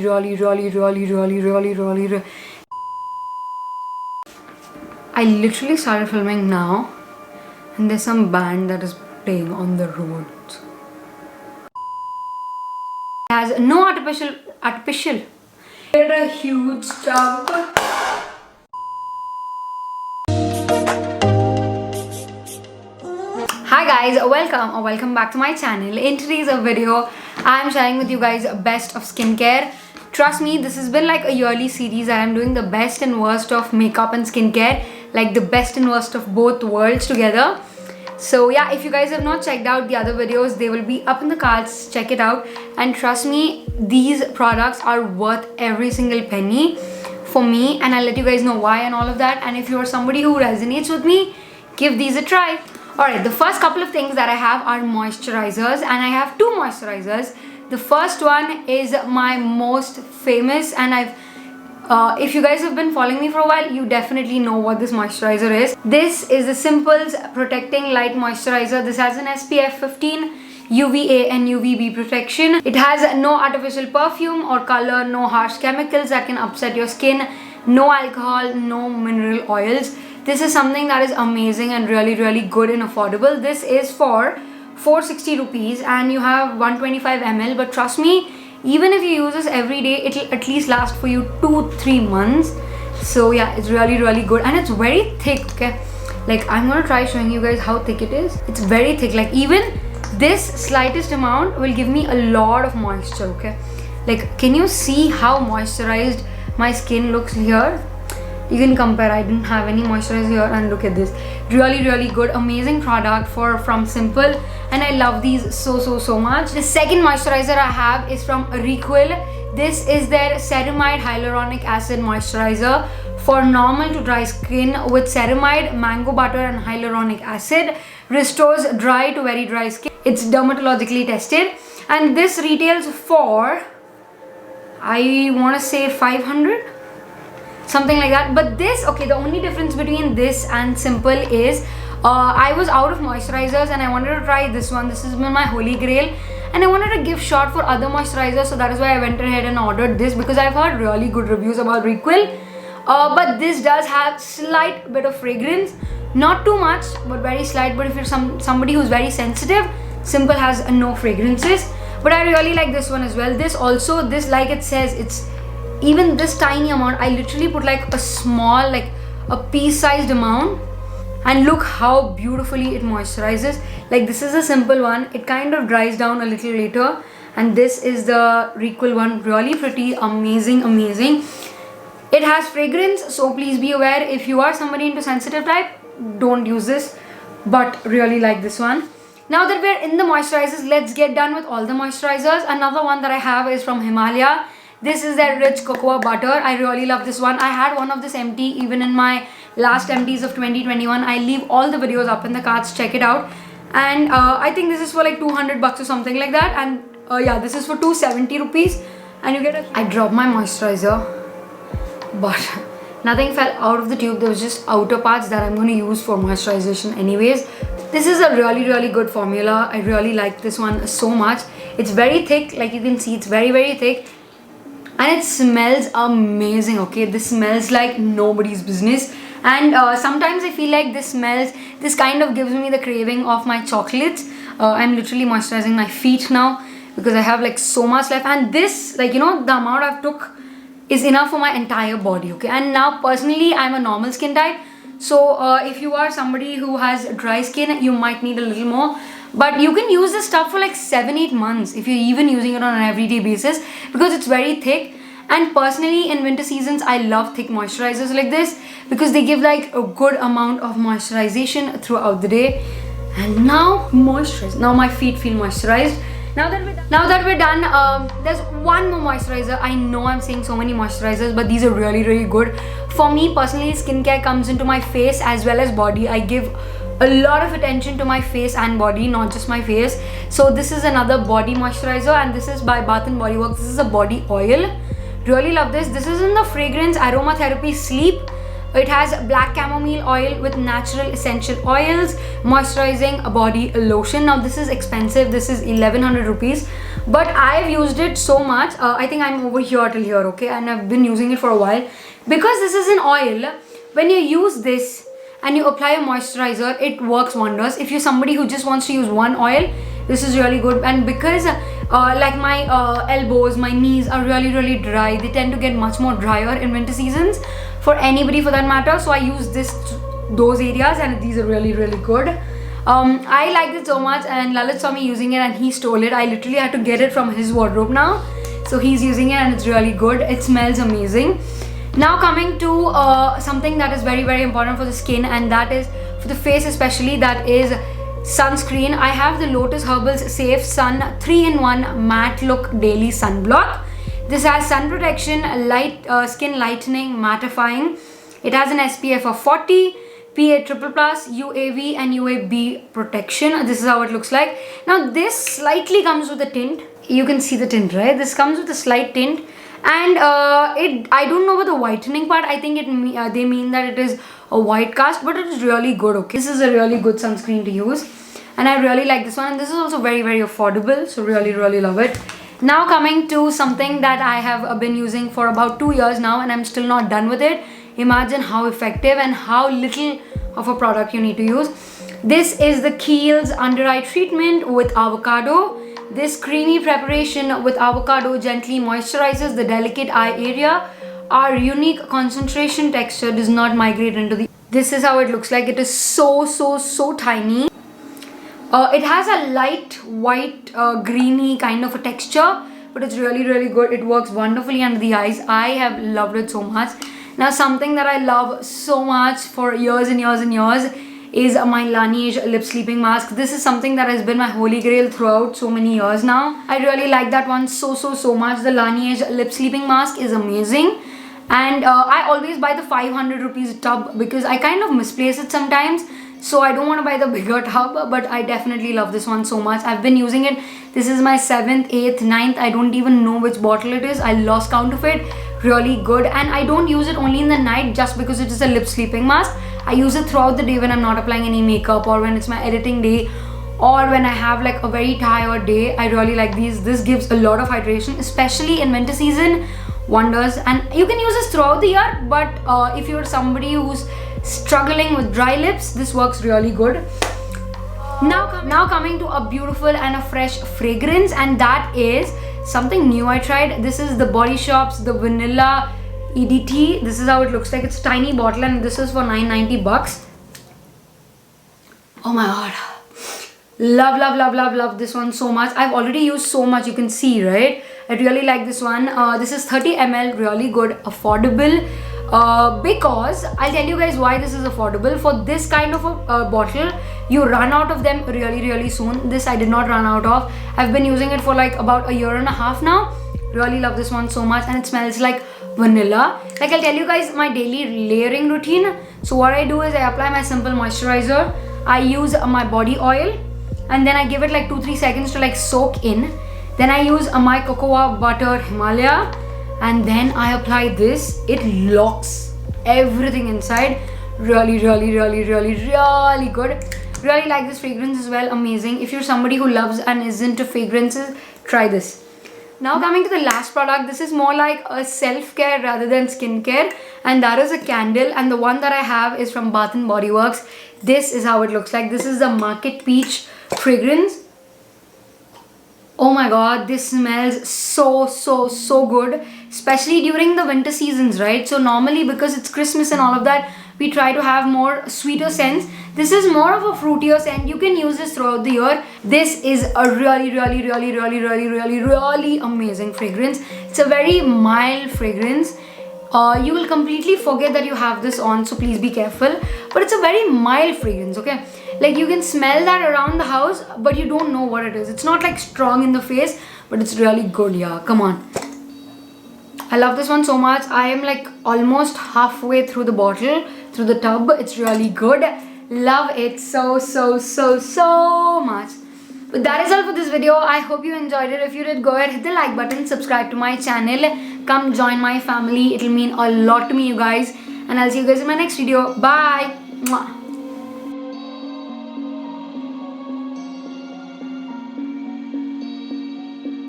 really. I literally started filming now, and there's some band that is playing on the road. It has no artificial. Get a huge jump. Hi guys, welcome back to my channel. In today's video, I am sharing with you guys best of skincare. Trust me, this has been like a yearly series that I'm doing the best and worst of makeup and skincare, like the best and worst of both worlds together. So yeah, if you guys have not checked out the other videos, they will be up in the cards. Check it out, and trust me, these products are worth every single penny for me, and I'll let you guys know why and all of that. And if you're somebody who resonates with me, give these a try. Alright, the first couple of things that I have are moisturizers, and I have two moisturizers. The first one is my most famous, and if you guys have been following me for a while, you definitely know what this moisturizer is. This is the Simple's Protecting Light Moisturizer. This has an SPF 15, UVA and UVB protection. It has no artificial perfume or color, no harsh chemicals that can upset your skin, no alcohol, no mineral oils. This is something that is amazing and really good and affordable. This is for 460 rupees and you have 125 ml, but trust me, even if you use this every day, it'll at least last for you 2-3 months. So yeah, it's really good, and it's very thick. Okay, like I'm gonna try showing you guys how thick it is. It's very thick. Like even this slightest amount will give me a lot of moisture. Okay, like can you see how moisturized my skin looks here? You can compare. I didn't have any moisturizer here, and look at this. Really good, amazing product from Simple, and I love these so much. The second moisturizer I have is from Kiehl. This is their Ceramide Hyaluronic Acid Moisturizer for normal to dry skin with ceramide, mango butter and hyaluronic acid. Restores dry to very dry skin. It's dermatologically tested, and this retails for, I want to say 500, something like that. But this, okay, the only difference between this and Simple is I was out of moisturizers and I wanted to try this one. This has been my holy grail, and I wanted to give shot for other moisturizers, so that is why I went ahead and ordered this, because I've heard really good reviews about Kiehl. But this does have slight bit of fragrance, not too much but very slight. But if you're somebody who's very sensitive, Simple has no fragrances. But I really like this one as well. This also, this, like it says, it's even this tiny amount. I literally put like a small, like a pea-sized amount, and look how beautifully it moisturizes. Like this is a Simple one, it kind of dries down a little later, and this is the Kiehl one. Really pretty, amazing. It has fragrance, so please be aware, if you are somebody into sensitive type, don't use this, but really like this one. Now that we're in the moisturizers, let's get done with all the moisturizers. Another one that I have is from Himalaya. This is their rich cocoa butter. I really love this one. I had one of this empty even in my last empties of 2021. I leave all the videos up in the cards, check it out. And I think this is for like 200 bucks or something like that. And yeah, this is for 270 rupees. And you get I dropped my moisturizer, but nothing fell out of the tube. There was just outer parts that I'm going to use for moisturization anyways. This is a really good formula. I really like this one so much. It's very thick, like you can see, it's very thick. And it smells amazing. Okay, this smells like nobody's business. And sometimes I feel like this kind of gives me the craving of my chocolates. I'm literally moisturizing my feet now because I have like so much left, and this, like, you know, the amount I've took is enough for my entire body. Okay, and now personally I'm a normal skin type, so if you are somebody who has dry skin, you might need a little more. But you can use this stuff for like 7-8 months if you're even using it on an everyday basis, because it's very thick. And personally, in winter seasons, I love thick moisturizers like this because they give like a good amount of moisturization throughout the day. And now moisturize. Now my feet feel moisturized. Now that we're done, there's one more moisturizer. I know I'm saying so many moisturizers, but these are really good. For me personally, skincare comes into my face as well as body. I give a lot of attention to my face and body, not just my face. So this is another body moisturizer, and this is by Bath & Body Works. This is a body oil. Really love this. This is in the fragrance Aromatherapy Sleep. It has black chamomile oil with natural essential oils, moisturizing a body lotion. Now this is expensive. This is 1100 rupees, but I've used it so much. I think I'm over here till here, okay, and I've been using it for a while. Because this is an oil, when you use this and you apply a moisturizer, it works wonders. If you're somebody who just wants to use one oil, this is really good. And because like my elbows, my knees are really dry, they tend to get much more drier in winter seasons, for anybody for that matter. So I use those areas, and these are really good. I liked it so much, and Lalit saw me using it and he stole it. I literally had to get it from his wardrobe now. So he's using it and it's really good. It smells amazing. Now coming to something that is very important for the skin, and that is for the face especially, that is sunscreen. I have the Lotus Herbals Safe Sun 3-in-1 Matte Look Daily Sunblock. This has sun protection, light skin lightening, mattifying. It has an SPF of 40, PA++, UAV and UAB protection. This is how it looks like. Now this slightly comes with a tint. You can see the tint, right? This comes with a slight tint, and I don't know about the whitening part. I think they mean that it is a white cast, but it is really good. Okay, this is a really good sunscreen to use, and I really like this one. And this is also very affordable, so really love it. Now coming to something that I have been using for about 2 years now, and I'm still not done with it. Imagine how effective and how little of a product you need to use. This is the Kiehl's Under Eye Treatment with Avocado. This creamy preparation with avocado gently moisturizes the delicate eye area. Our unique concentration texture does not migrate into the... This is how it looks like. It is so tiny. It has a light white greeny kind of a texture, but it's really good. It works wonderfully under the eyes. I have loved it so much. Now something that I love so much for years and years is my Laneige lip sleeping mask. This is something that has been my holy grail throughout so many years now. I really like that one so much. The Laneige lip sleeping mask is amazing, and I always buy the 500 rupees tub because I kind of misplace it sometimes. So I don't want to buy the bigger tub, but I definitely love this one so much. I've been using it. This is my 7th, 8th, 9th. I don't even know which bottle it is. I lost count of it. Really good. And I don't use it only in the night just because it is a lip sleeping mask. I use it throughout the day when I'm not applying any makeup, or when it's my editing day, or when I have like a very tired day. I really like these. This gives a lot of hydration, especially in winter season. Wonders. And you can use this throughout the year, but if you're somebody who's struggling with dry lips, this works really good. Now coming to a beautiful and a fresh fragrance, and that is something new I tried. This is the Body Shop's the Vanilla EDT. This is how it looks like. It's a tiny bottle, and this is for 9.90 bucks. Oh my god, love this one so much. I've already used so much, you can see, right? I really like this one. This is 30 ml, really good, affordable. Because I'll tell you guys why this is affordable. For this kind of a bottle, you run out of them really soon. This I did not run out of. I've been using it for like about 1.5 years now. Really love this one so much, and it smells like vanilla. Like, I'll tell you guys my daily layering routine. So what I do is I apply my simple moisturizer, I use my body oil, and then I give it like 2-3 seconds to like soak in. Then I use my cocoa butter Himalaya, and then I apply this. It locks everything inside. Really good. Really like this fragrance as well. Amazing. If you're somebody who loves and is into fragrances, try this. Now coming to the last product, this is more like a self-care rather than skincare, and that is a candle, and the one that I have is from Bath & Body Works. This is how it looks like. This is the Market Peach fragrance. Oh my god, this smells so good, especially during the winter seasons, right? So normally, because it's Christmas and all of that, we try to have more sweeter scents. This is more of a fruitier scent. You can use this throughout the year. This is a really amazing fragrance. It's a very mild fragrance. You will completely forget that you have this on, so please be careful. But it's a very mild fragrance, okay? Like, you can smell that around the house, but you don't know what it is. It's not like strong in the face, but it's really good, yeah. Come on. I love this one so much. I am like almost halfway through the bottle, through the tub. It's really good. Love it so much. But that is all for this video. I hope you enjoyed it. If you did, go ahead, hit the like button, subscribe to my channel, come join my family. It'll mean a lot to me, you guys, and I'll see you guys in my next video. Bye. Mwah.